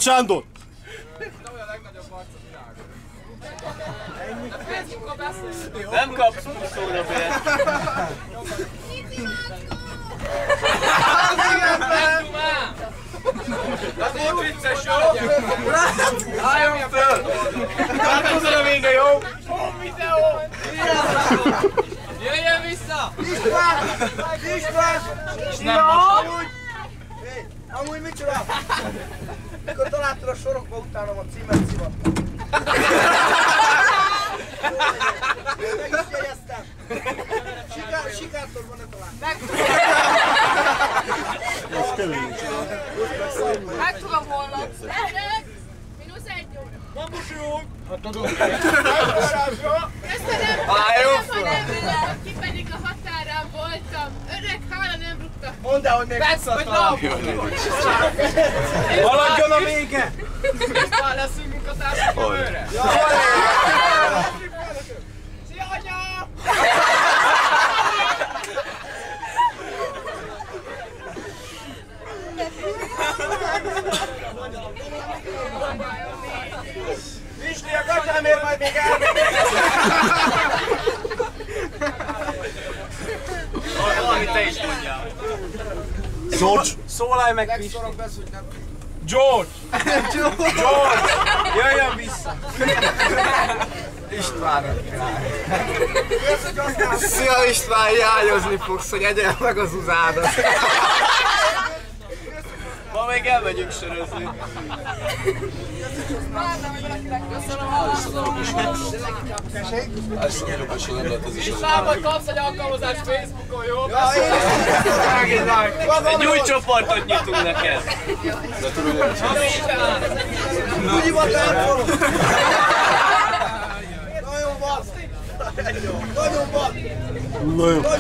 Sándor! Nem kapsz szóra be. Ez volt vicces, jó? Álljon föl! Találkozol a vége, jó? Videó! Jöjjön vissza! István! Nem Amúgy mit csinál? Mikor találtad a sorokba utálom a címet szivattam. Meg is jegyeztem. Sikátorban ne találtam. Megtudom holnap. -1 óra. Bambusunk! Hát tudom. Köszönöm, Álljon nem rúgtak ki, pedig a határán voltam. Öreg hála nem rúgtak. Mondd el, hogy még Betszatlan! Haladjon a vége! Már leszünk munkatársak jövőre? Szia, anya! Pisti, a gatyámért majd még elmegyek! Valami te is mondjál. George! Szólalj meg, Pisti! Megszorok lesz, hogy nem... George! George! Jöjjön vissza! István! Szia István, hiányozni fogsz, hogy egyél meg az uzádat! Ma még elmegyünk sörözni. István, majd kapsz egy alkalmazást Facebookon, jó? Egy új csoportot nyitunk neked. Úgy hivatál! Nagyon van! Nagyon van! Nagyon.